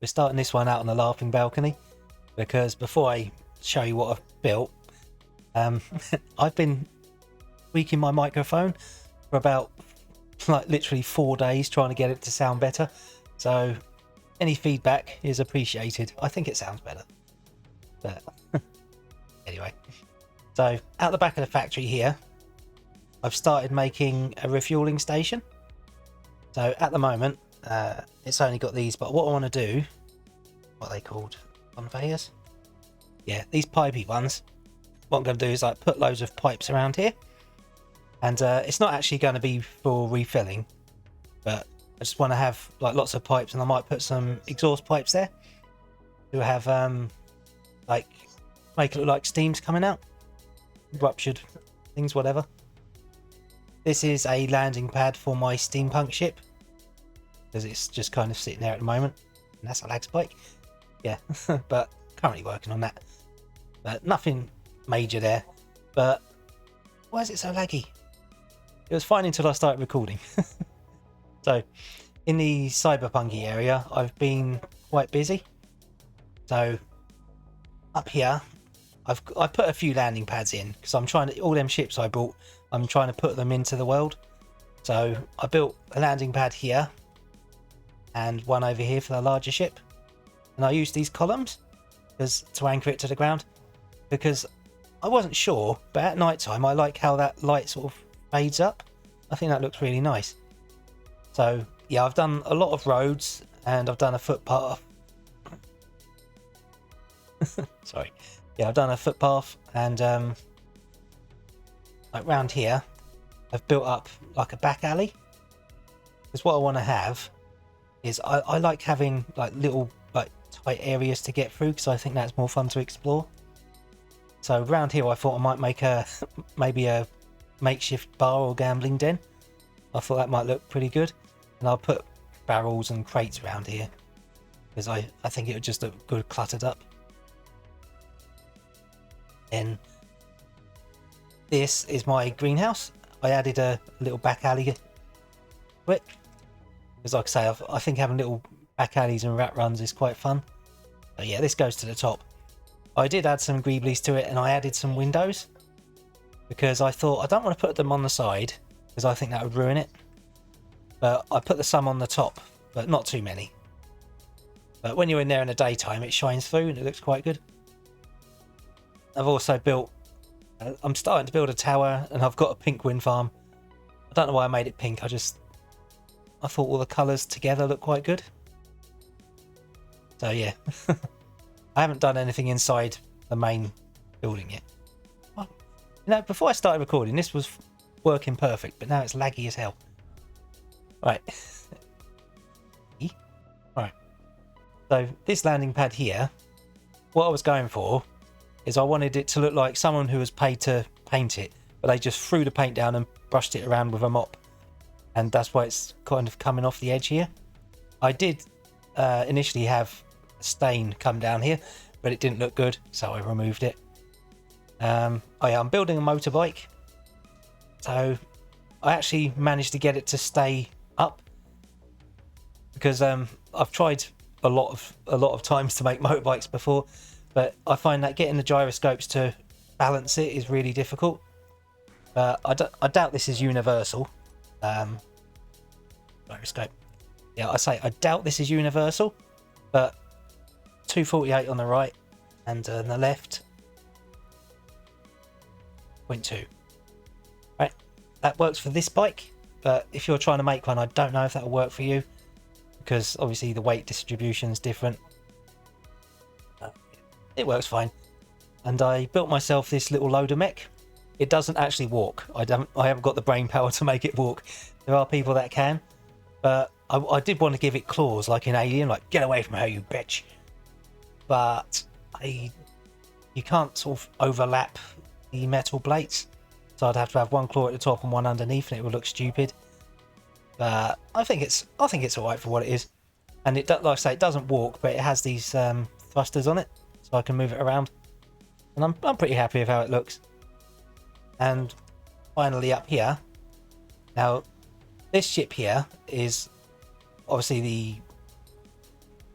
we're starting this one out on the laughing balcony, because before I show you what I've built, I've been tweaking my microphone for about like literally 4 days trying to get it to sound better. So any feedback is appreciated. I think it sounds better. But anyway, so out the back of the factory here, I've started making a refueling station. So at the moment, it's only got these, but what I want to do, what are they called? Conveyors? Yeah, these pipey ones. What I'm going to do is like put loads of pipes around here. And it's not actually going to be for refilling, but I just want to have like lots of pipes, and I might put some exhaust pipes there to have like make it look like steam's coming out, ruptured things, whatever. This is a landing pad for my steampunk ship, because it's just kind of sitting there at the moment, and that's a lag spike. Yeah, but currently working on that. But nothing major there. But why is it so laggy? It was fine until I started recording. So in the cyberpunky area, I've been quite busy. So up here, I put a few landing pads in, because I'm trying to, all them ships I bought, I'm trying to put them into the world. So I built a landing pad here and one over here for the larger ship, and I used these columns to anchor it to the ground, because I wasn't sure, but at night time I like how that light sort of fades up. I think that looks really nice. So yeah, I've done a lot of roads, and I've done a footpath. Sorry. Yeah, I've done a footpath, and like round here I've built up like a back alley, because what I want to have is I like having like little like tight areas to get through, because I think that's more fun to explore. So around here I thought I might make maybe a makeshift bar or gambling den. I thought that might look pretty good, and I'll put barrels and crates around here, because I think it would just look good cluttered up. Then this is my greenhouse. I added a little back alley to it, because like I say, I think having little back alleys and rat runs is quite fun. But yeah, this goes to the top. I did add some greeblies to it, and I added some windows, because I thought I don't want to put them on the side, because I think that would ruin it. But I put some on the top, but not too many. But when you're in there in the daytime, it shines through and it looks quite good. I've also built, I'm starting to build a tower, and I've got a pink wind farm. I don't know why I made it pink, I thought all the colours together look quite good. So yeah, I haven't done anything inside the main building yet. Well, you know, before I started recording, this was working perfect, but now it's laggy as hell. Right. Right. So this landing pad here, what I was going for is I wanted it to look like someone who was paid to paint it, but they just threw the paint down and brushed it around with a mop. And that's why it's kind of coming off the edge here. I did initially have a stain come down here, but it didn't look good, so I removed it. Oh yeah, I'm building a motorbike. So I actually managed to get it to stay up, because I've tried a lot of times to make motorbikes before, but I find that getting the gyroscopes to balance it is really difficult. I doubt this is universal. Gyroscope. Yeah, I doubt this is universal, but 248 on the right, and on the left 0.2. Right, that works for this bike, but if you're trying to make one, I don't know if that'll work for you, because obviously the weight distribution is different. It works fine. And I built myself this little loader mech. It doesn't actually walk. I haven't got the brain power to make it walk. There are people that can, but I did want to give it claws like in Alien, like get away from her, you bitch. But you can't sort of overlap the metal plates, so I'd have to have one claw at the top and one underneath, and it would look stupid. But I think it's alright for what it is. And it, like I say, it doesn't walk, but it has these thrusters on it, so I can move it around. And I'm pretty happy with how it looks. And finally up here, now this ship here is obviously the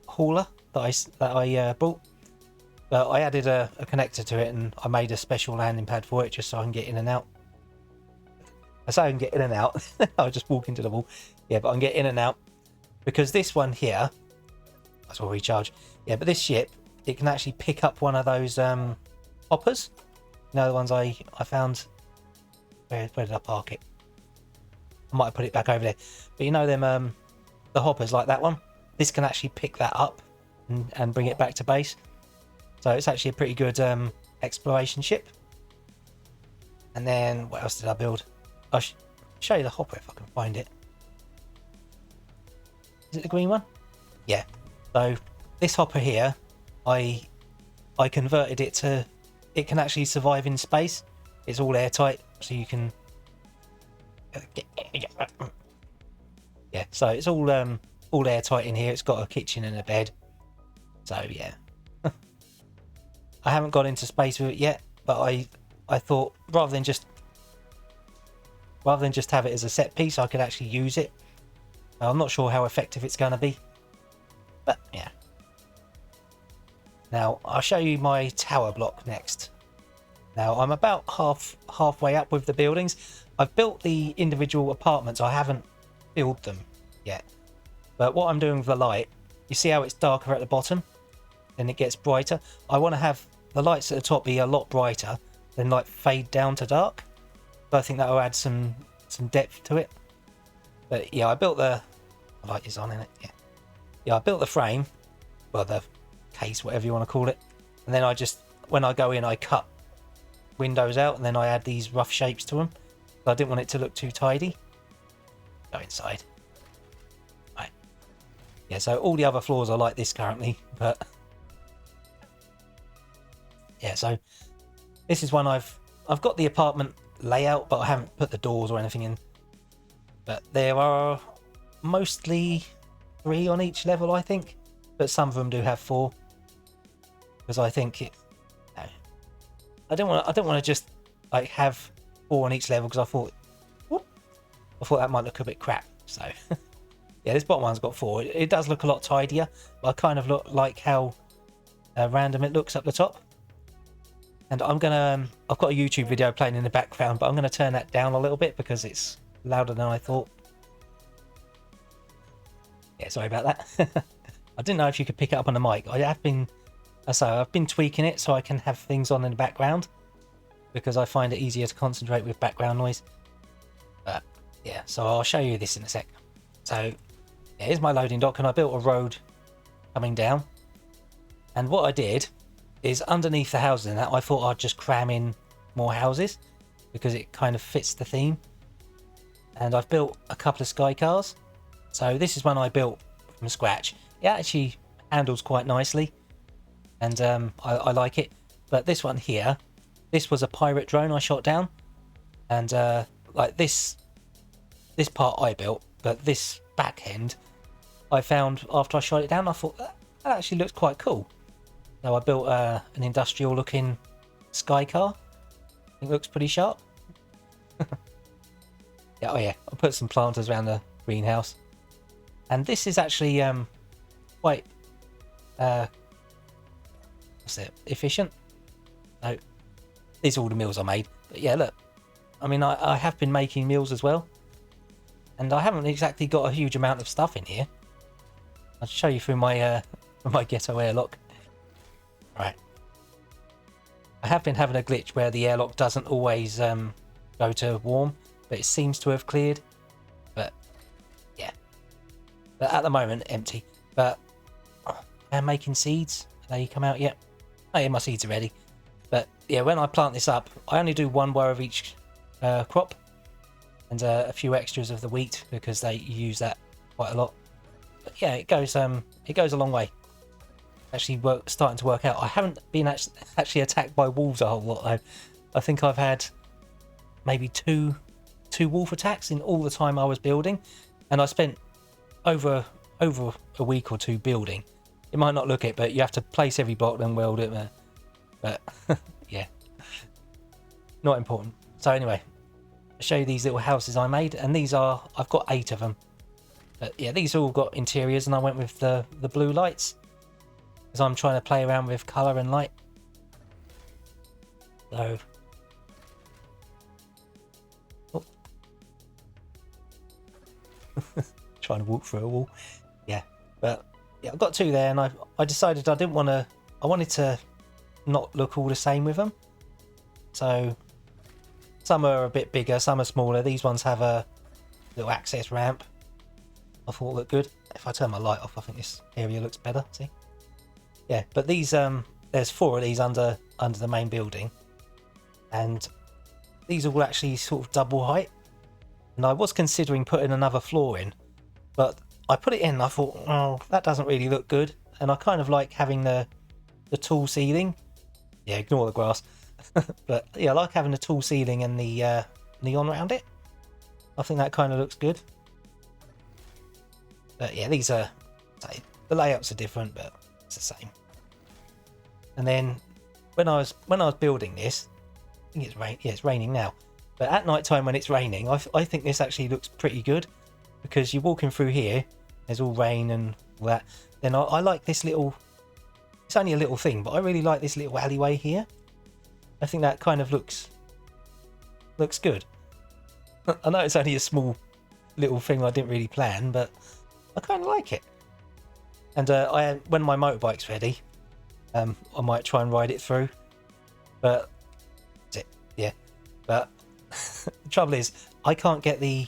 hauler, that I bought. But I added a connector to it, and I made a special landing pad for it just so I can get in and out. I say I can get in and out. I just walk into the wall. Yeah, but I can get in and out because this one here, that's what recharge. Yeah, but this ship, it can actually pick up one of those hoppers. You know, the ones I found. Where did I park it? I might have put it back over there. But you know them the hoppers like that one. This can actually pick that up and bring it back to base. So it's actually a pretty good exploration ship. And then what else did I build? I'll show you the hopper if I can find it. Is it the green one? Yeah. So this hopper here, I converted it to, it can actually survive in space. It's all airtight, so you can. Yeah. So it's all airtight in here. It's got a kitchen and a bed. So yeah. I haven't got into space with it yet, but I thought rather than just have it as a set piece, I could actually use it. I'm not sure how effective it's going to be, but yeah. Now I'll show you my tower block next. Now I'm about halfway up with the buildings. I've built the individual apartments. I haven't filled them yet, but what I'm doing with the light, you see how it's darker at the bottom, then it gets brighter. I want to have the lights at the top be a lot brighter, then like fade down to dark. So I think that will add some depth to it. But yeah, I built the light is on in it. Yeah, I built the frame, well, the case, whatever you want to call it, and then I just, when I go in, I cut windows out, and then I add these rough shapes to them. So I didn't want it to look too tidy. Go inside. Right. Yeah, so all the other floors are like this currently, but yeah, so this is one I've got the apartment layout, but I haven't put the doors or anything in. But there are mostly 3 on each level, I think, but some of them do have 4, because I think it. No, I don't want to just like have 4 on each level, because I thought that might look a bit crap. So yeah, this bottom one's got 4. It does look a lot tidier, but I kind of like how random it looks up the top. And I'm gonna, I've got a YouTube video playing in the background, but I'm gonna turn that down a little bit because it's louder than I thought. Yeah, sorry about that. I didn't know if you could pick it up on the mic. I've been tweaking it so I can have things on in the background, because I find it easier to concentrate with background noise. But yeah, so I'll show you this in a sec. So yeah, here's my loading dock, and I built a road coming down. And what I did is underneath the houses and that, I thought I'd just cram in more houses because it kind of fits the theme. And I've built a couple of sky cars. So this is one I built from scratch. It actually handles quite nicely, and I like it. But this one here, this was a pirate drone I shot down, and like this part I built, but this back end I found after I shot it down. I thought that actually looks quite cool. So I built an industrial looking sky car. It looks pretty sharp. Yeah, oh yeah, I put some planters around the greenhouse. And this is actually quite efficient. So these are all the meals I made. But yeah, look, I mean, I have been making meals as well, and I haven't exactly got a huge amount of stuff in here. I'll show you through my my ghetto airlock. Right, I have been having a glitch where the airlock doesn't always go to warm, but it seems to have cleared. But yeah, but at the moment empty. But I'm making seeds. Have they come out yet? Oh yeah, my seeds are ready. But yeah, when I plant this up, I only do 1 row of each crop, and a few extras of the wheat, because they use that quite a lot. But yeah, it goes a long way. Actually starting to work out. I haven't been actually attacked by wolves a whole lot though. I think I've had maybe two wolf attacks in all the time I was building, and I spent over a week or 2 building. It might not look it, but you have to place every block then weld it. But yeah, not important. So anyway, I'll show you these little houses I made, and I've got 8 of them. But yeah, these all got interiors, and I went with the blue lights. because I'm trying to play around with colour and light. So, oh. Trying to walk through a wall. Yeah, but yeah, I've got two there, and I decided I didn't want to. I wanted to not look all the same with them. So some are a bit bigger, some are smaller. These ones have a little access ramp. I thought looked good. If I turn my light off, I think this area looks better. See? Yeah, but these there's 4 of these under the main building, and these are all actually sort of double height. And I was considering putting another floor in, but I put it in and I thought, well, that doesn't really look good. And I kind of like having the tall ceiling. Yeah, ignore the grass. But yeah, I like having the tall ceiling and the neon around it. I think that kind of looks good. But yeah, these are, the layouts are different, but it's the same. And then when I was building this, I think it's rain. Yeah, it's raining now. But at night time when it's raining, I think this actually looks pretty good, because you're walking through here, there's all rain and all that. Then I like this little. It's only a little thing, but I really like this little alleyway here. I think that kind of looks good. I know it's only a small little thing I didn't really plan, but I kind of like it. And when my motorbike's ready, I might try and ride it through. But that's it, yeah. But the trouble is, I can't get the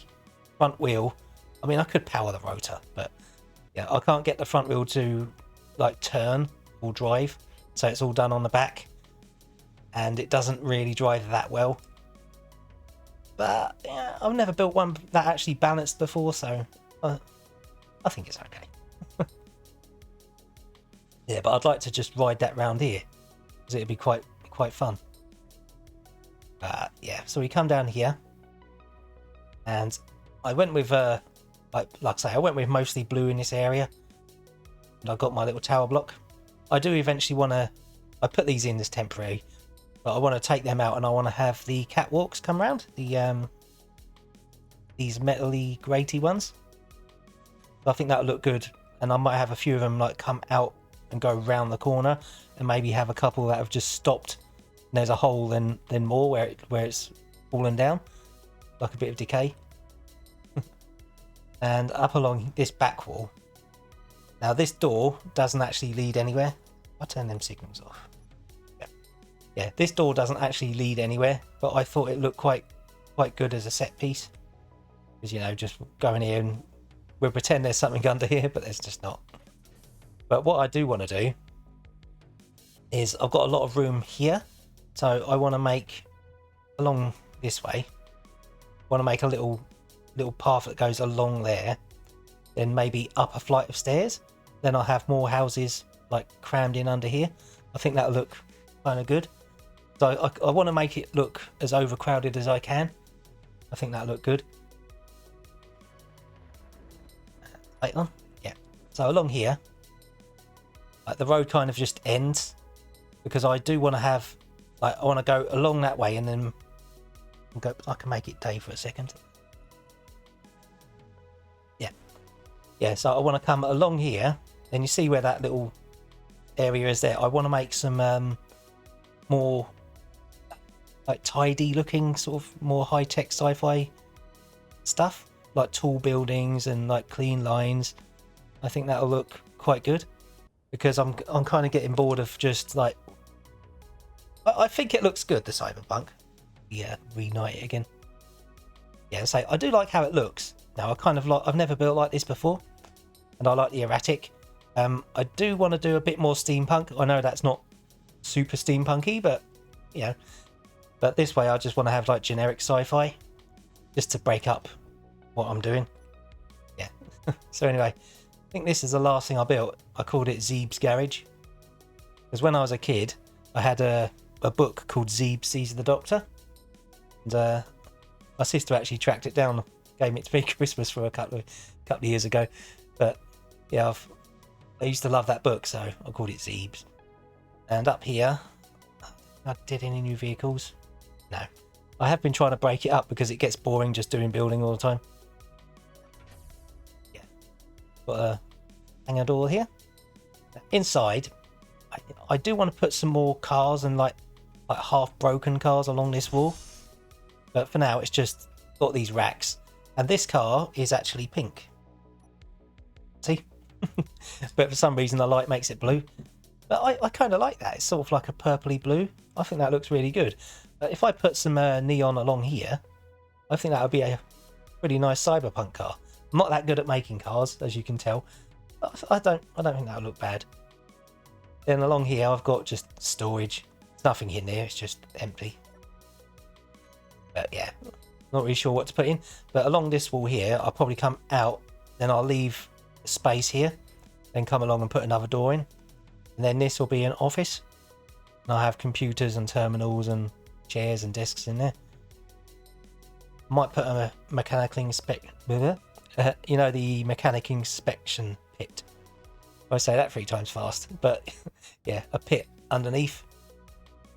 front wheel. I mean, I could power the rotor, but yeah, I can't get the front wheel to like turn or drive. So it's all done on the back, and it doesn't really drive that well. But yeah, I've never built one that actually balanced before, so I think it's okay. Yeah, but I'd like to just ride that round here, because it'd be quite fun. Yeah, so we come down here, and I went with like I say, I went with mostly blue in this area, and I got my little tower block. I do eventually want to. I put these in as temporary, but I want to take them out, and I want to have the catwalks come around, the these metally graty ones. I think that'll look good, and I might have a few of them like come out and go round the corner, and maybe have a couple that have just stopped. And there's a hole, then more where it's fallen down, like a bit of decay. And up along this back wall. Now this door doesn't actually lead anywhere. I'll turn them signals off. Yeah, this door doesn't actually lead anywhere, but I thought it looked quite good as a set piece. Because, you know, just go in here and we'll pretend there's something under here, but there's just not. But what I do want to do is I've got a lot of room here, so I want to make along this way. I want to make a little path that goes along there, then maybe up a flight of stairs. Then I'll have more houses like crammed in under here. I think that'll look kind of good. So I want to make it look as overcrowded as I can. I think that'll look good. Light on? Yeah. So along here, like the road kind of just ends, because I do want to have, like, I want to go along that way and then go. I can make it day for a second. Yeah, so I want to come along here. Then you see where that little area is there. I want to make some more like tidy looking, sort of more high-tech sci-fi stuff, like tall buildings and like clean lines. I think that'll look quite good, because I'm kind of getting bored of just like. I think it looks good, the Cyberpunk. Yeah, reignite it again. Yeah, so I do like how it looks. Now I kind of like. I've never built like this before, and I like the erratic. I do want to do a bit more steampunk. I know that's not super steampunky, but you know. But this way, I just want to have like generic sci-fi, just to break up what I'm doing. Yeah. So anyway, I think this is the last thing I built. I called it Zeeb's Garage, because when I was a kid, I had a book called Zeeb Sees the Doctor, and my sister actually tracked it down, gave it to me Christmas for a couple of years ago. But yeah, I used to love that book, so I called it Zeeb's. And up here, I did any new vehicles? No. I have been trying to break it up because it gets boring just doing building all the time. Yeah. Got a hangar door here. Inside, I do want to put some more cars and like half broken cars along this wall, but for now it's just got these racks, and this car is actually pink. See? But for some reason the light makes it blue. But I kind of like that. It's sort of like a purpley blue. I think that looks really good. If I put some neon along here, I think that would be a pretty nice cyberpunk car. I'm not that good at making cars, as you can tell. But I don't think that would look bad. Then along here I've got just storage. There's nothing in there, it's just empty. But yeah, not really sure what to put in. But along this wall here, I'll probably come out, then I'll leave space here, then come along and put another door in. And then this will be an office. And I'll have computers and terminals and chairs and desks in there. Might put a mechanical inspection, you know, the mechanic inspection pit. I say that 3 times fast, but yeah, a pit underneath.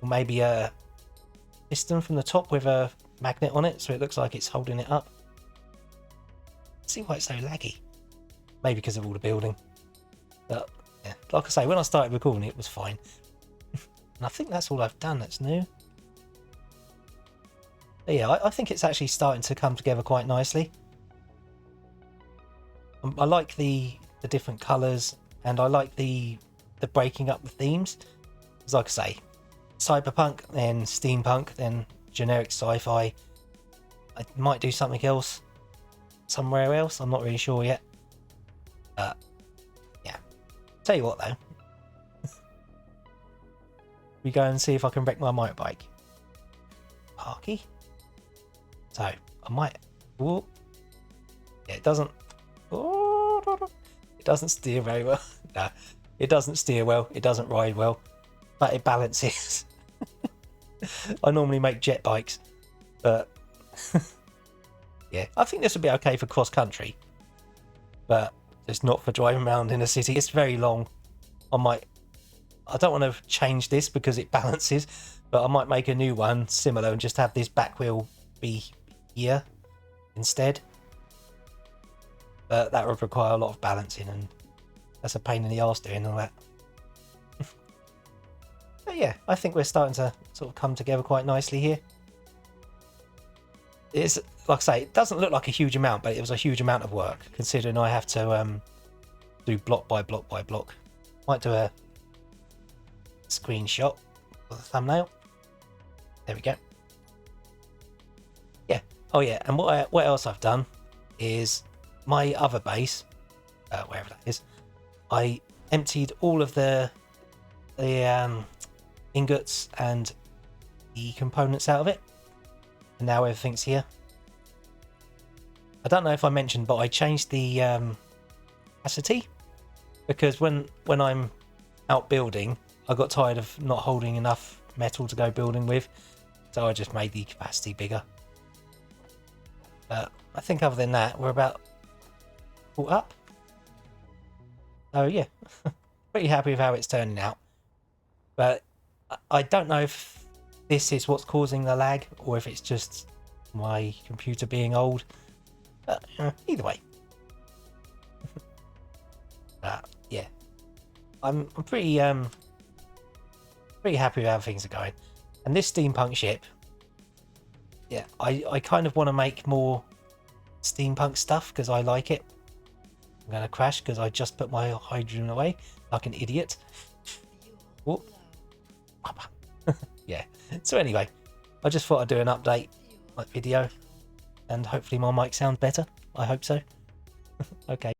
Or maybe a piston from the top with a magnet on it, so it looks like it's holding it up. Let's see why it's so laggy. Maybe because of all the building. But yeah, like I say, when I started recording it was fine. And I think that's all I've done that's new. But yeah, I think it's actually starting to come together quite nicely. I like the different colours, and I like the breaking up the themes. Because like I say, cyberpunk, then steampunk, then generic sci-fi. I might do something else somewhere else. I'm not really sure yet. Yeah. Tell you what though. We go and see if I can wreck my motorbike. Parky. So I might. Ooh. Yeah, it doesn't. Ooh, it doesn't steer very well. No, it doesn't steer well. It doesn't ride well, but it balances. I normally make jet bikes, but yeah, I think this would be okay for cross country, but it's not for driving around in a city. It's very long. I don't want to change this because it balances, but I might make a new one similar and just have this back wheel be here instead. But that would require a lot of balancing, and that's a pain in the arse doing all that. But yeah, I think we're starting to sort of come together quite nicely here. It's, like I say, it doesn't look like a huge amount, but it was a huge amount of work, considering I have to do block by block by block. Might do a screenshot for the thumbnail. There we go. Yeah. Oh yeah, and what else I've done is my other base, wherever that is, I emptied all of the ingots and the components out of it, and now everything's here. I don't know if I mentioned, but I changed the capacity, because when I'm out building, I got tired of not holding enough metal to go building with, so I just made the capacity bigger. But I think other than that, we're about caught up. So yeah, pretty happy with how it's turning out. But I don't know if this is what's causing the lag, or if it's just my computer being old. But either way. Yeah, I'm pretty happy with how things are going. And this steampunk ship, yeah, I kind of want to make more steampunk stuff because I like it. I'm gonna crash because I just put my hydrogen away like an idiot. Oh. Yeah, so anyway, I just thought I'd do an update like video, and hopefully my mic sounds better. I hope so. Okay.